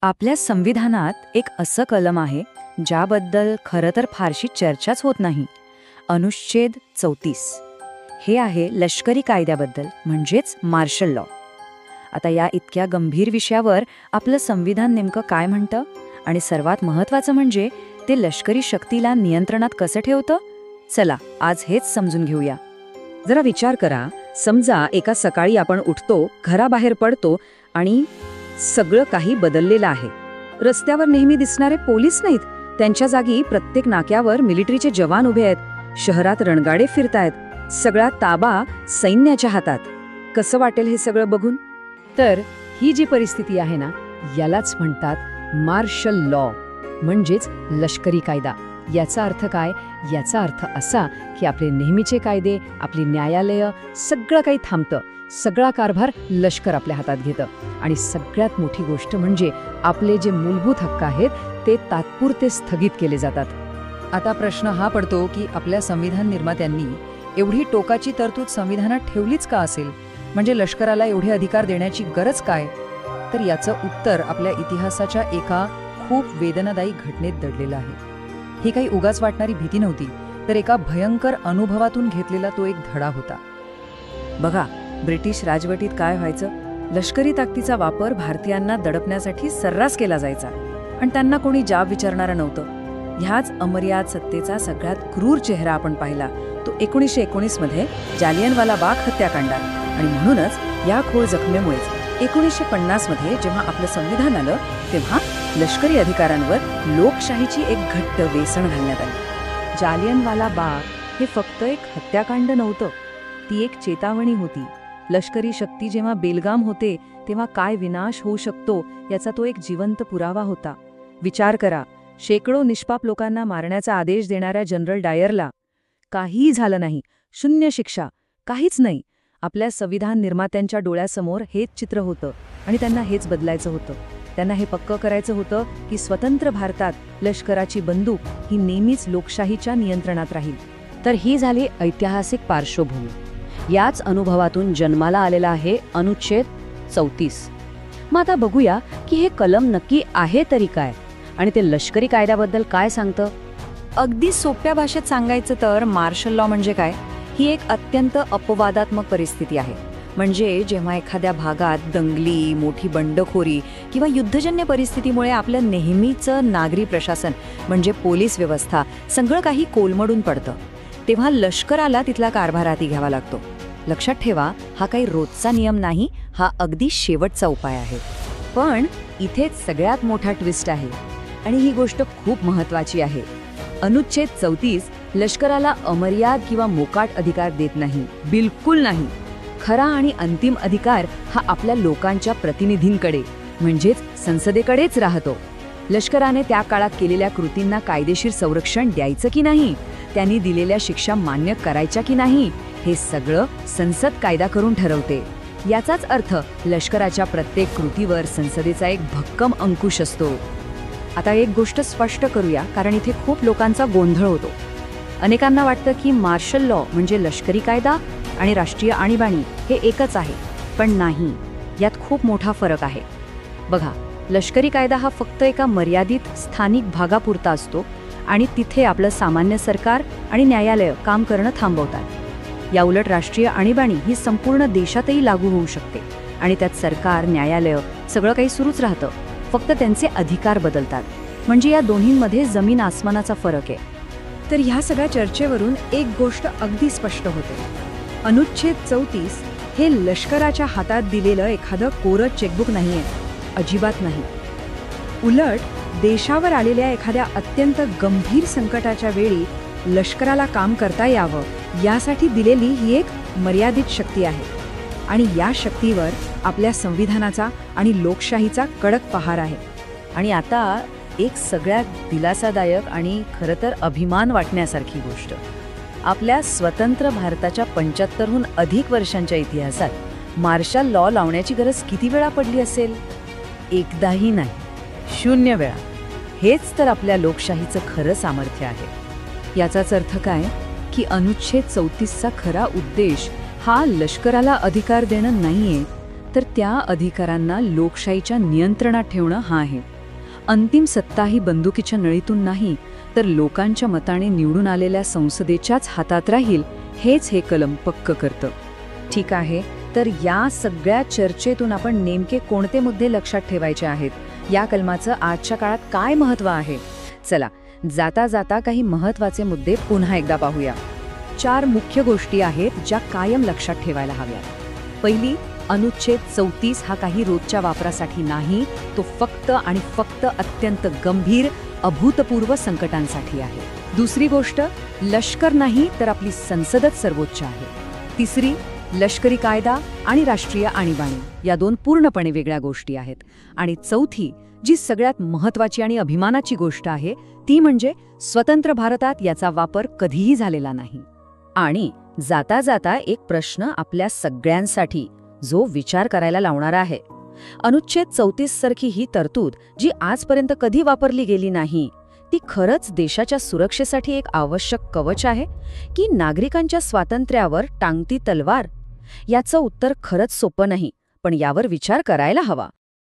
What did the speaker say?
आपल्या संविधानात एक असं कलम आहे ज्याबद्दल खरं तर फारशी चर्चाच होत नाही. अनुच्छेद 34 हे आहे लष्करी कायद्याबद्दल, म्हणजेच मार्शल लॉ. आता या इतक्या गंभीर विषयावर आपलं संविधान नेमकं काय म्हणतं आणि सर्वात महत्त्वाचं म्हणजे ते लष्करी शक्तीला नियंत्रणात कसं ठेवतं, चला आज हेच समजून घेऊया. जरा विचार करा, समजा एका सकाळी आपण उठतो, घराबाहेर पडतो आणि सगळं काही बदललेलं आहे. रस्त्यावर नेहमी दिसणारे पोलीस नाहीत, त्यांच्या जागी प्रत्येक नाक्यावर मिलिटरीचे जवान उभे आहेत. शहरात रणगाडे फिरतायत, सगळा ताबा सैन्याच्या हातात. कसं वाटेल हे सगळं बघून? तर ही जी परिस्थिती आहे ना, यालाच म्हणतात मार्शल लॉ, म्हणजेच लष्करी कायदा. याचा अर्थ काय? याचा अर्थ असा की आपले नेहमीचे कायदे, आपली न्यायालय, सगळं काही थांबतं. सगळा कारभार लष्कर आपल्या हातात घेतं. आणि सगळ्यात मोठी गोष्ट म्हणजे आपले जे मूलभूत हक्क आहेत ते तात्पुरते स्थगित केले जातात. आता प्रश्न हा पडतो की आपल्या संविधान निर्मात्यांनी एवढी टोकाची तरतूद संविधानात ठेवलीच का असेल? म्हणजे लष्कराला एवढे अधिकार देण्याची गरज काय? तर याचं उत्तर आपल्या इतिहासाच्या एका खूप वेदनादायी घटनेत दडलेलं आहे. ही काही उगाच वाटणारी भीती नव्हती, तर एका भयंकर अनुभवातून घेतलेला तो एक धडा होता. बघा, ब्रिटिश राजवटीत काय व्हायचं? लष्करी ताकदीचा वापर भारतीयांना दडपण्यासाठी सर्रास केला जायचा आणि त्यांना कोणी जाब विचारणारं नव्हतं. ह्याच अमर्याद सत्तेचा सगळ्यात क्रूर चेहरा आपण पाहिला तो 1919 मध्ये जालियनवाला बाग हत्याकांडात. आणि म्हणूनच या खोल जखमेमुळेच 1950 मध्ये जेव्हा आपलं संविधान आलं तेव्हा लष्करी अधिकारांवर लोकशाहीची एक घट्ट वेसण घालण्यात आली. जालियनवाला बाग हे फक्त एक हत्याकांड नव्हतं, ती एक चेतावणी होती. लष्करी शक्ती जेव्हा बेलगाम होते तेव्हा काय विनाश होऊ शकतो याचा तो एक जिवंत पुरावा होता. विचार करा, शेकडो निष्पाप लोकांना मारण्याचा आदेश देणाऱ्या जनरल डायरला काहीही झालं नाही, शून्य शिक्षा, काहीच नाही. आपल्या संविधान निर्मात्यांच्या डोळ्यासमोर हेच चित्र होतं आणि त्यांना हेच बदलायचं होतं. त्यांना हे पक्कं करायचं होतं की स्वतंत्र भारतात लष्कराची बंदूक ही नेहमीच लोकशाहीच्या नियंत्रणात राहील. तर ही झाली ऐतिहासिक पार्श्वभूमी. याच अनुभवातून जन्माला आलेला आहे अनुच्छेद 34. मग आता बघूया की हे कलम नक्की आहे तरी काय आणि ते लष्करी कायद्याबद्दल काय सांगतं. अगदी सोप्या भाषेत सांगायचं तर मार्शल लॉ म्हणजे काय? ही एक अत्यंत अपवादात्मक परिस्थिती आहे. म्हणजे जेव्हा एखाद्या भागात दंगली, मोठी बंडखोरी किंवा युद्धजन्य परिस्थितीमुळे आपलं नेहमीचं नागरी प्रशासन म्हणजे पोलीस व्यवस्था सगळं काही कोलमडून पडतं, तेव्हा लष्कराला तिथला कारभार हाती घ्यावा लागतो. लक्षात ठेवा, हा काही रोजचा नियम नाही, हा अगदी शेवटचा उपाय आहे. पण इथेच सगळ्यात मोठा ट्विस्ट आहे आणि ही गोष्ट खूप महत्त्वाची आहे. अनुच्छेद 34 लष्कराला अमर्याद किंवा मोकाट अधिकार देत नाही, बिलकुल नाही. खरा आणि अंतिम अधिकार हा आपल्या लोकांच्या प्रतिनिधींकडे म्हणजेच संसदेकडेच राहतो. लष्कराने त्या काळात केलेल्या कृतींना कायदेशीर संरक्षण द्यायचं की नाही, त्यांनी दिलेल्या शिक्षा मान्य करायच्या की नाही, हे सगळं संसद कायदा करून ठरवते. याचाच अर्थ लष्कराच्या प्रत्येक कृतीवर संसदेचा एक भक्कम अंकुश असतो. आता एक गोष्ट स्पष्ट करूया, कारण इथे खूप लोकांचा गोंधळ होतो. अनेकांना वाटतं की मार्शल लॉ म्हणजे लष्करी कायदा आणि राष्ट्रीय आणीबाणी हे एकच आहे, पण नाही, यात खूप मोठा फरक आहे. बघा, लष्करी कायदा हा फक्त एका मर्यादित स्थानिक भागापुरता असतो आणि तिथे आपलं सामान्य सरकार आणि न्यायालय काम करणं थांबवतात. याउलट राष्ट्रीय आणीबाणी ही संपूर्ण देशातही लागू होऊ शकते आणि त्यात सरकार, न्यायालय सगळं काही सुरूच राहतं, फक्त त्यांचे अधिकार बदलतात. म्हणजे या दोन्हींमध्ये जमीन आसमानाचा फरक आहे. तर ह्या सगळ्या चर्चेवरून एक गोष्ट अगदी स्पष्ट होते. अनुच्छेद 34 हे लष्कराच्या हातात दिलेलं एखादं कोरं चेकबुक नाहीये, अजिबात नाही. उलट देशावर आलेल्या एखाद्या अत्यंत गंभीर संकटाच्या वेळी लष्कराला काम करता यावं यासाठी दिलेली ही एक मर्यादित शक्ती आहे. आणि या शक्तीवर आपल्या संविधानाचा आणि लोकशाहीचा कडक पहार आहे. आणि आता एक सगळ्यात दिलासादायक आणि खरं तर अभिमान वाटण्यासारखी गोष्ट, आपल्या स्वतंत्र भारताच्या 75हून अधिक वर्षांच्या इतिहासात मार्शल लॉ लावण्याची गरज किती वेळा पडली असेल? एकदाही नाही, 0 वेळा. हेच तर आपल्या लोकशाहीचं खरं सामर्थ्य आहे. याचाच अर्थ काय की अनुच्छेद 34चा खरा उद्देश हा लष्कराला अधिकार देणं नाहीये, तर त्या अधिकारांना लोकशाहीच्या नियंत्रणात ठेवणं हा आहे. अंतिम सत्ता ही बंदुकीच्या नळीतून नाही, तर लोकांच्या मताने निवडून आलेल्या संसदेच्याच हातात राहील, हेच हे कलम पक्क करतं. ठीक आहे, तर या सगळ्या चर्चेतून आपण नेमके कोणते मुद्दे लक्षात ठेवायचे आहेत? या कलमाचं आजच्या काळात काय महत्त्व आहे? चला, जाता जाता काही महत्त्वाचे मुद्दे पुन्हा एकदा पाहूया. 4 मुख्य गोष्टी आहेत ज्या कायम लक्षात ठेवायला हव्या. पहिली, अनुच्छेद 34 हा काही रोजच्या वापरासाठी नाही, तो फक्त आणि फक्त अत्यंत गंभीर, अभूतपूर्व संकटांसाठी आहे. दुसरी गोष्ट, लष्कर नाही तर आपली संसदच सर्वोच्च आहे. तिसरी, लष्करी कायदा आणि राष्ट्रीय आणीबाणी या 2 पूर्णपणे वेगळ्या गोष्टी आहेत. आणि चौथी, जी सगळ्यात महत्त्वाची आणि अभिमानाची गोष्ट आहे, ती म्हणजे स्वतंत्र भारतात याचा वापर कधीही झालेला नाही. आणि जाता जाता एक प्रश्न आपल्या सगळ्यांसाठी, जो विचार करायला लावणारा आहे. अनुच्छेद 34 सारखी ही तरतूद, जी आजपर्यंत कधी वापरली गेली नाही, ती खरंच देशाच्या सुरक्षेसाठी एक आवश्यक कवच आहे की नागरिकांच्या स्वातंत्र्यावर टांगती तलवार? याचं उत्तर खरंच सोपं नाही, पण यावर विचार करायला हवा.